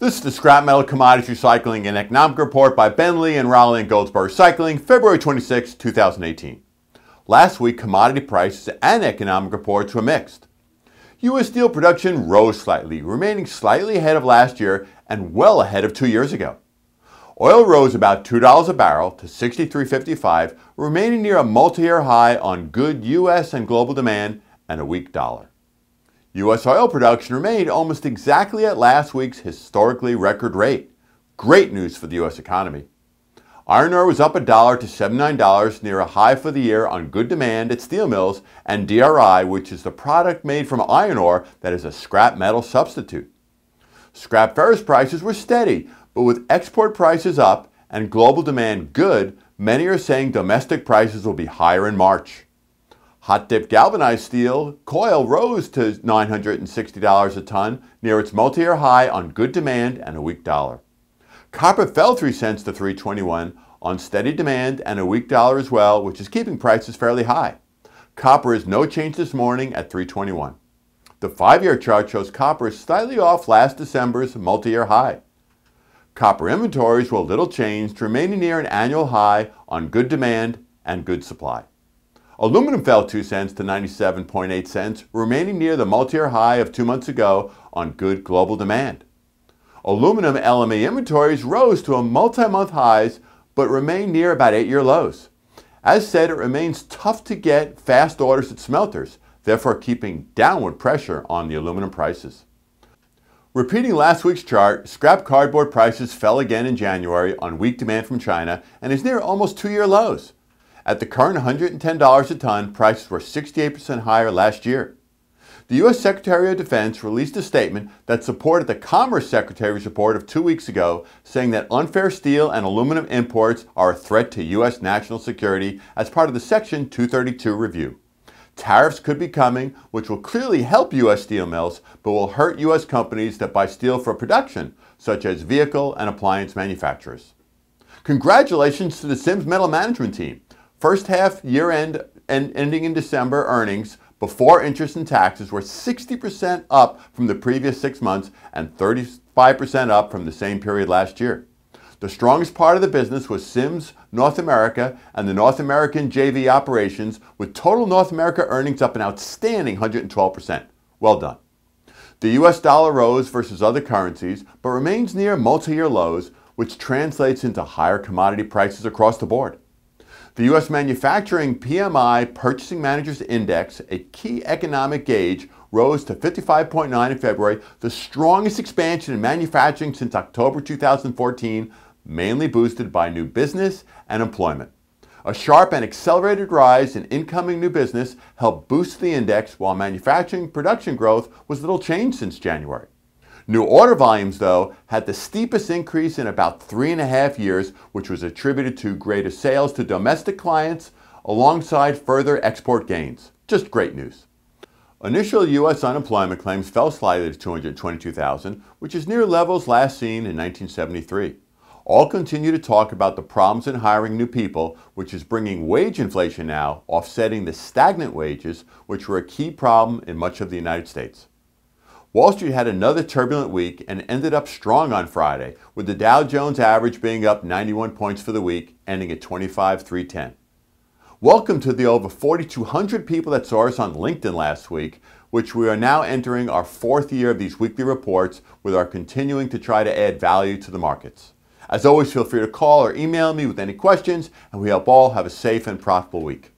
This is the Scrap Metal Commodities Recycling and Economic Report by BENLEE and Raleigh Goldsboro Recycling, February 26, 2018. Last week, commodity prices and economic reports were mixed. U.S. steel production rose slightly, remaining slightly ahead of last year and well ahead of 2 years ago. Oil rose about $2 a barrel to $63.55, remaining near a multi-year high on good U.S. and global demand and a weak dollar. U.S. oil production remained almost exactly at last week's historically record rate. Great news for the U.S. economy. Iron ore was up $1 to $79, near a high for the year on good demand at steel mills and DRI, which is the product made from iron ore that is a scrap metal substitute. Scrap ferrous prices were steady, but with export prices up and global demand good, many are saying domestic prices will be higher in March. Hot-dip galvanized steel coil rose to $960 a ton, near its multi-year high on good demand and a weak dollar. Copper fell 3 cents to $3.21 on steady demand and a weak dollar as well, which is keeping prices fairly high. Copper is no change this morning at $3.21. The 5-year chart shows copper is slightly off last December's multi-year high. Copper inventories were little changed, remaining near an annual high on good demand and good supply. Aluminum fell 2 cents to 97.8 cents, remaining near the multi-year high of 2 months ago on good global demand. Aluminum LME inventories rose to a multi-month highs, but remain near about 8-year lows. As said, it remains tough to get fast orders at smelters, therefore keeping downward pressure on the aluminum prices. Repeating last week's chart, scrap cardboard prices fell again in January on weak demand from China and is near almost 2-year lows. At the current $110 a ton, prices were 68% higher last year. The U.S. Secretary of Defense released a statement that supported the Commerce Secretary's report of 2 weeks ago, saying that unfair steel and aluminum imports are a threat to U.S. national security as part of the Section 232 review. Tariffs could be coming, which will clearly help U.S. steel mills, but will hurt U.S. companies that buy steel for production, such as vehicle and appliance manufacturers. Congratulations to the Sims Metal Management team. First half year-end and ending in December earnings before interest and taxes were 60% up from the previous 6 months and 35% up from the same period last year. The strongest part of the business was Sims North America and the North American JV operations, with total North America earnings up an outstanding 112%. Well done. The U.S. dollar rose versus other currencies, but remains near multi-year lows, which translates into higher commodity prices across the board. The U.S. Manufacturing PMI Purchasing Managers Index, a key economic gauge, rose to 55.9 in February, the strongest expansion in manufacturing since October 2014, mainly boosted by new business and employment. A sharp and accelerated rise in incoming new business helped boost the index, while manufacturing production growth was little changed since January. New order volumes, though, had the steepest increase in about 3.5 years, which was attributed to greater sales to domestic clients alongside further export gains. Just great news. Initial U.S. unemployment claims fell slightly to 222,000, which is near levels last seen in 1973. All continue to talk about the problems in hiring new people, which is bringing wage inflation now, offsetting the stagnant wages, which were a key problem in much of the United States. Wall Street had another turbulent week and ended up strong on Friday, with the Dow Jones average being up 91 points for the week, ending at 25,310. Welcome to the over 4,200 people that saw us on LinkedIn last week, which we are now entering our 4th year of these weekly reports, with our continuing to try to add value to the markets. As always, feel free to call or email me with any questions, and we hope all have a safe and profitable week.